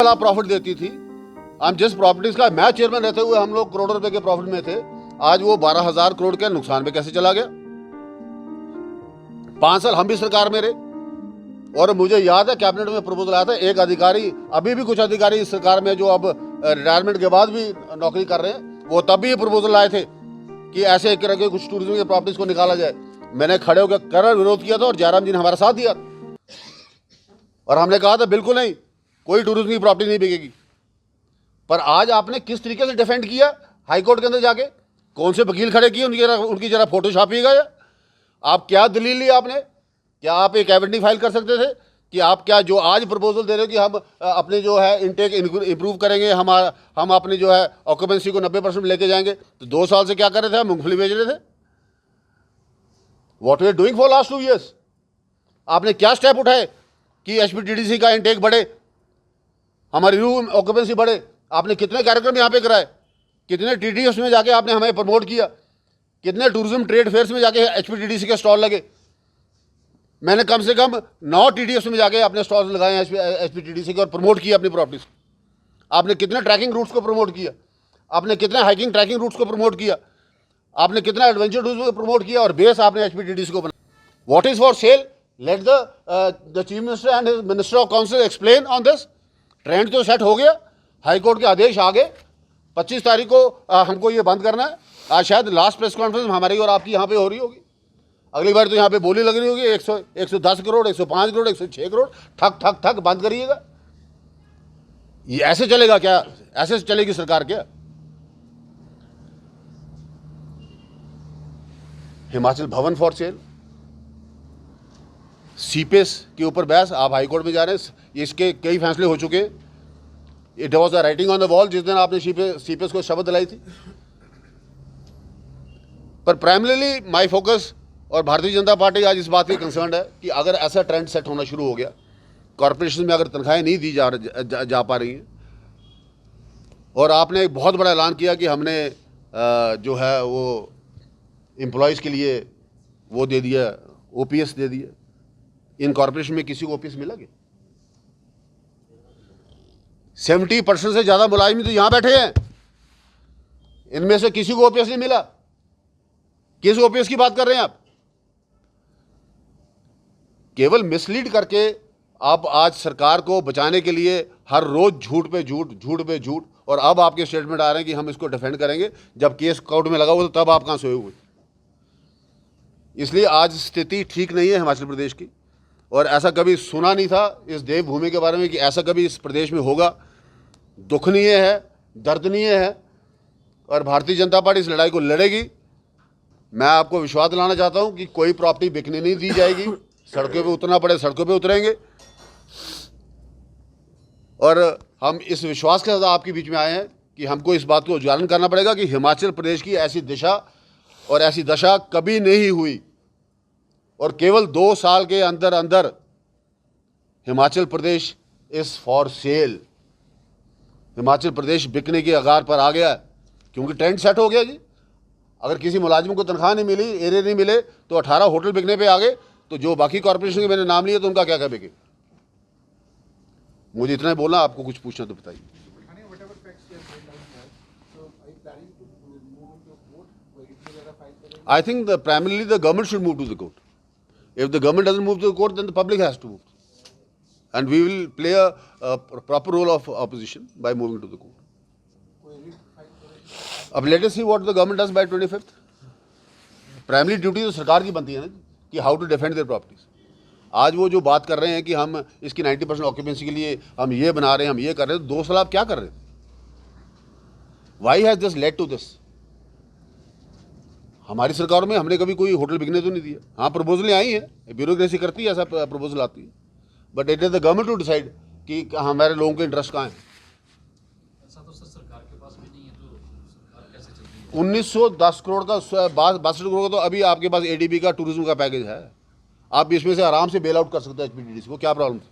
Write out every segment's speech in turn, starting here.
बड़ा प्रॉफिट देती थी। हम जिस प्रॉपर्टीज का मैं चेयरमैन रहते हुए हम लोग करोड़ों रुपए के प्रॉफिट में थे, आज वो 12,000 करोड़ के नुकसान में कैसे चला गया। 5 साल हम भी सरकार में रहे और मुझे याद है कैबिनेट में प्रपोजल आया था, एक अधिकारी, अभी भी कुछ अधिकारी इस सरकार में जो अब रिटायरमेंट के बाद भी नौकरी कर रहे हैं, वो तब भी प्रपोजल लाए थे कि ऐसे एक तरह के कुछ टूरिज्म के प्रॉपर्टीज को निकाला जाए। मैंने खड़े होकर कड़ा विरोध किया था और जयराम जी ने हमारा साथ दिया और हमने कहा था बिल्कुल नहीं, कोई टूरिज्म की प्रॉपर्टी नहीं बिकेगी। पर आज आपने किस तरीके से डिफेंड किया हाईकोर्ट के अंदर जाके, कौन से वकील खड़े किए, उनकी जरा फोटो छापिएगा। या आप क्या दलील ली आपने, क्या आप एक एविडेंस फाइल कर सकते थे कि आप क्या जो आज प्रपोजल दे रहे हो कि हम अपने जो है इनटेक इंप्रूव करेंगे, हम अपनी जो है ऑक्यूपेंसी को 90% लेके जाएंगे, तो 2 साल से क्या कर रहे थे, हम मूंगफली बेच रहे थे। What we are doing for last 2 years, आपने क्या स्टेप उठाए कि एचपीटीडीसी का इनटेक बढ़े, हमारी रूम ऑक्यूपेंसी बढ़े। आपने कितने कार्यक्रम यहाँ पे कराए, कितने टीडीएस में जाके आपने हमें प्रमोट किया, कितने टूरिज्म ट्रेड फेयर्स में जाके एचपीटीडीसी के स्टॉल लगे। मैंने कम से कम 9 टीडीएस में जाके अपने स्टॉल्स लगाए हैं एचपीटीडीसी के और प्रमोट किया अपनी प्रॉपर्टीज। आपने कितने ट्रैकिंग रूट्स को प्रमोट किया, आपने कितने हाइकिंग ट्रैकिंग रूट्स को प्रमोट किया, आपने कितना एडवेंचर टूरिज्म को प्रमोट किया और बेस आपने एचपीटीडीसी को बनाया। What is for sale, let the chief minister and minister of council explain on this. Trend तो सेट हो गया, हाईकोर्ट के आदेश आ गए, 25 तारीख को हमको ये बंद करना है। आज शायद लास्ट प्रेस कॉन्फ्रेंस हमारी और आपकी यहाँ पे हो रही होगी, अगली बार तो यहाँ पे बोली लग रही होगी 110 करोड़, 105 करोड़, 106 करोड़, ठक ठक ठक बंद करिएगा। ये ऐसे चलेगा क्या, ऐसे चलेगी सरकार क्या। हिमाचल भवन फॉर सेल, सीपेस के ऊपर बहस, आप हाईकोर्ट में जा रहे हैं, इसके कई फैसले हो चुके हैं। It was a writing on the wall जिस दिन आपने सीपेस को शपथ दिलाई थी। पर प्राइमरीली माय फोकस और भारतीय जनता पार्टी आज इस बात की कंसर्न है कि अगर ऐसा ट्रेंड सेट होना शुरू हो गया, कॉर्पोरेशन में अगर तनख्वाहें नहीं दी जा पा रही हैं, और आपने एक बहुत बड़ा ऐलान किया कि हमने जो है वो एम्प्लॉयज़ के लिए वो दे दिया, ओपीएस दे दिया। इन कॉर्पोरेशन में किसी को ओपीएस मिला क्या? 70% से ज़्यादा मुलाजिम तो यहाँ बैठे हैं, इनमें से किसी को ओपीएस नहीं मिला। किस ओपीएस की बात कर रहे हैं आप? केवल मिसलीड करके आप आज सरकार को बचाने के लिए हर रोज झूठ पे झूठ, झूठ पे झूठ, और अब आपके स्टेटमेंट आ रहे हैं कि हम इसको डिफेंड करेंगे, जब केस कोर्ट में लगा हुआ तो तब आप कहाँ सोए हुए। इसलिए आज स्थिति ठीक नहीं है हिमाचल प्रदेश की, और ऐसा कभी सुना नहीं था इस देवभूमि के बारे में कि ऐसा कभी इस प्रदेश में होगा। दुखनीय है, दर्दनीय है, और भारतीय जनता पार्टी इस लड़ाई को लड़ेगी। मैं आपको विश्वास दिलाना चाहता हूं कि कोई प्रॉपर्टी बिकने नहीं दी जाएगी, सड़कों पे उतरना पड़े सड़कों पे उतरेंगे, और हम इस विश्वास के साथ आपके बीच में आए हैं कि हमको इस बात को उजागर करना पड़ेगा कि हिमाचल प्रदेश की ऐसी दिशा और ऐसी दशा कभी नहीं हुई, और केवल 2 साल के अंदर अंदर Himachal Pradesh is for sale. Himachal Pradesh बिकने के अगार पर आ गया, क्योंकि ट्रेंड सेट हो गया जी। अगर किसी मुलाजिम को तनख्वाह नहीं मिली, एरिया नहीं मिले, तो 18 होटल बिकने पे आ गए, तो जो बाकी कॉर्पोरेशन के मैंने नाम लिए तो उनका क्या क्या बिके। मुझे इतना ही बोलना, आपको कुछ पूछना तो बताइए। I think primarily the government should move to the court. If the government doesn't move to the court, then the public has to move, and we will play a proper role of opposition by moving to the court. अब let us see what the government does by 25th. Primary duty तो सरकार की बनती है ना कि how to defend their properties. आज वो जो बात कर रहे हैं कि हम इसकी 90% ऑक्यूपेंसी के लिए हम ये बना रहे हैं, हम ये कर रहे हैं, 2 साल आप क्या कर रहे थे? Why has this led to this? हमारी सरकार में हमने कभी कोई होटल बिकने तो नहीं दिया। हाँ, प्रपोजलें आई हैं, ब्यूरोक्रेसी करती है, ऐसा प्रपोजल आती है, but it is the government to decide कि हमारे लोगों के इंटरेस्ट कहाँ हैं। 1910 करोड़ का, 62 करोड़ का तो अभी आपके पास एडीबी का टूरिज्म का पैकेज है, आप इसमें से आराम से बेल आउट कर सकते हैं एचपीटीडीसी को, क्या प्रॉब्लम थी?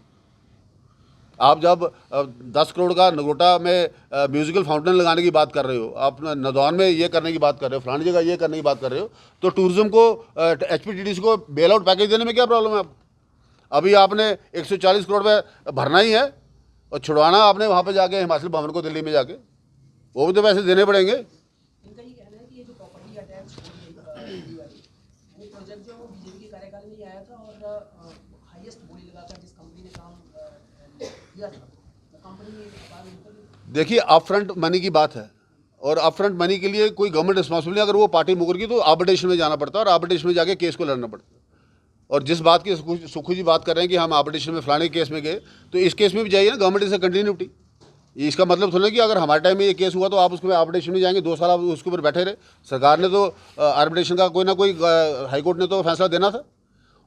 आप जब 10 करोड़ का नगोटा में म्यूजिकल फाउंटेन लगाने की बात कर रहे हो, आप नदौन में ये करने की बात कर रहे हो, फलानी जगह ये करने की बात कर रहे हो, तो टूरिज्म को एचपीटीडीसी को बेल आउट पैकेज देने में क्या प्रॉब्लम है आपको? अभी आपने 140 करोड़ में भरना ही है, और छुड़वाना आपने वहाँ पे जाके हिमाचल भवन को, दिल्ली में जाके, वो भी तो पैसे देने पड़ेंगे। इनका ये कहना है कि ये जो प्रॉपर्टी का टैक्स दिल्ली वाली, वो प्रोजेक्ट जो है वो बीजेपी के कार्यकाल में ही आया था और हाईएस्ट बोली लगाकर जिस कंपनी ने काम किया था वो कंपनी। देखिए, अपफ्रंट मनी की बात है, और अपफ्रंट मनी के लिए कोई गवर्नमेंट रिस्पॉन्सिबिलिटी, अगर वो पार्टी मुकर की तो आर्बिट्रेशन में जाना पड़ता है, और आर्बिट्रेशन में जाके केस को लड़ना पड़ता है। और जिस बात की सुखू जी बात कर रहे हैं कि हम आर्बिट्रेशन में फलाने केस में गए, तो इस केस में भी जाइए ना, गवर्नमेंट इज अ कंटिन्यूटी। इसका मतलब थोड़ा कि अगर हमारे टाइम में ये केस हुआ तो आप उसके आर्बिट्रेशन में जाएंगे, 2 साल आप उसके ऊपर बैठे रहे। सरकार ने तो आर्बिट्रेशन का कोई ना कोई, हाईकोर्ट ने तो फैसला देना था,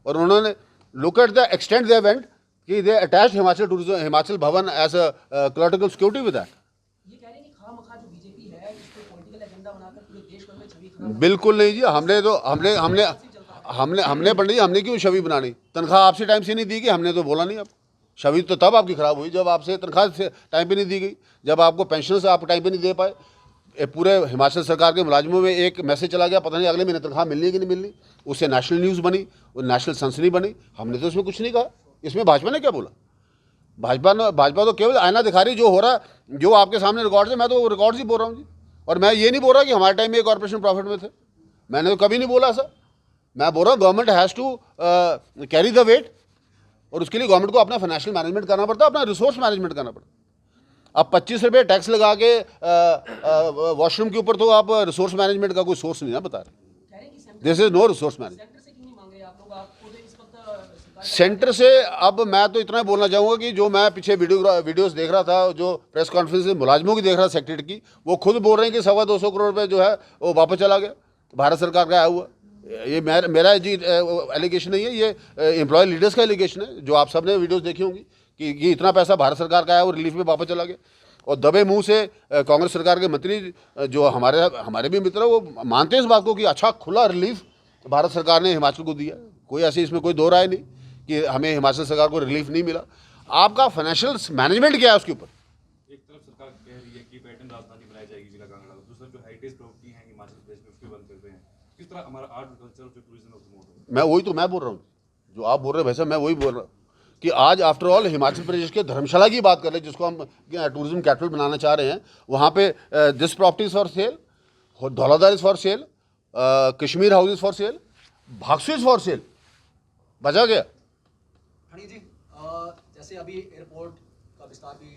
और उन्होंने look at the extent they went कि they attach Himachal tourism, Himachal Bhavan as a collateral security with that. ये कह रहे हैं कि खामखा जो बीजेपी है इसको पॉलिटिकल एजेंडा बनाकर पूरे देश भर में छवि खराब। बिल्कुल नहीं जी, हमने तो हमने पंडित जी, हमने क्यों छवि बनानी? तनख्वाह आपसे टाइम से नहीं दी गई, हमने तो बोला नहीं। अब छवि तो तब आपकी खराब हुई जब आपसे तनख्वाह से टाइम पे नहीं दी गई, जब आपको पेंशन से आप टाइम पे नहीं दे पाए। पूरे हिमाचल सरकार के मुलाजिमों में एक मैसेज चला गया, पता नहीं अगले महीने तनख्वाह मिलनी है कि नहीं मिलनी, उससे नेशनल न्यूज़ बनी, वो नेशनल सनसनी बनी। हमने तो इसमें कुछ नहीं कहा। इसमें भाजपा ने क्या बोला? भाजपा तो केवल आईना दिखा रही, जो हो रहा, जो आपके सामने रिकॉर्ड है, मैं तो रिकॉर्ड्स ही बोल रहा हूँ जी। और मैं ये नहीं बोल रहा कि हमारे टाइम में ये कॉर्पोरेशन प्रॉफिट में थे, मैंने तो कभी नहीं बोला ऐसा। मैं बोल रहा हूँ government has to carry the weight, और उसके लिए गवर्नमेंट को अपना फाइनेंशियल मैनेजमेंट करना पड़ता है, अपना रिसोर्स मैनेजमेंट करना पड़ता है। अब 25 रुपये टैक्स लगा के वॉशरूम के ऊपर, तो आप रिसोर्स मैनेजमेंट का कोई सोर्स नहीं ना बता रहे। This is no resource management. Centre से अब मैं तो इतना बोलना चाहूँगा कि जो मैं पीछे वीडियोस देख रहा था, जो प्रेस कॉन्फ्रेंस में मुलाजिमों की देख रहा था सेक्रेटरी की, वो खुद बोल रहे हैं कि 225 करोड़ रुपये जो है वो वापस चला गया, भारत सरकार का आया हुआ। ये मेरा जी एलिगेशन नहीं है, ये एम्प्लॉय लीडर्स का एलिगेशन है, जो आप सब ने वीडियोस देखी होंगी कि ये इतना पैसा भारत सरकार का आया और रिलीफ में वापस चला गया। और दबे मुंह से कांग्रेस सरकार के मंत्री, जो हमारे भी मित्र, वो मानते हैं इस बात को कि अच्छा खुला रिलीफ भारत सरकार ने हिमाचल को दिया। कोई ऐसी इसमें कोई दो राय नहीं कि हमें हिमाचल सरकार को रिलीफ नहीं मिला। आपका फाइनेंशियल मैनेजमेंट क्या है उसके ऊपर? एक तरफ सरकार कह रही है कि पर्यटन राजधानी बनाई जाएगी जिला कांगड़ा, दूसरी तरफ जो हेरिटेज प्रॉपर्टी है हिमाचल प्रदेश में उसको बंद कर रहे हैं। किस तरह हमारा आर्ट कल्चर जो टूरिज्म प्रमोट होगा? मैं वही तो मैं बोल रहा हूँ, जो आप बोल रहे हैं भाई साहब, मैं वही बोल रहा हूँ कि आज आफ्टर ऑल हिमाचल प्रदेश के धर्मशाला की बात कर रहे हैं, जिसको हम टूरिज्म कैपिटल बनाना चाह रहे हैं। वहाँ पे this properties for sale, Dhauladhar is for sale, Kashmir house is for sale, Bhagsu is for sale. बचा गया। हनी जी, जैसे अभी एयरपोर्ट का विस्तार भी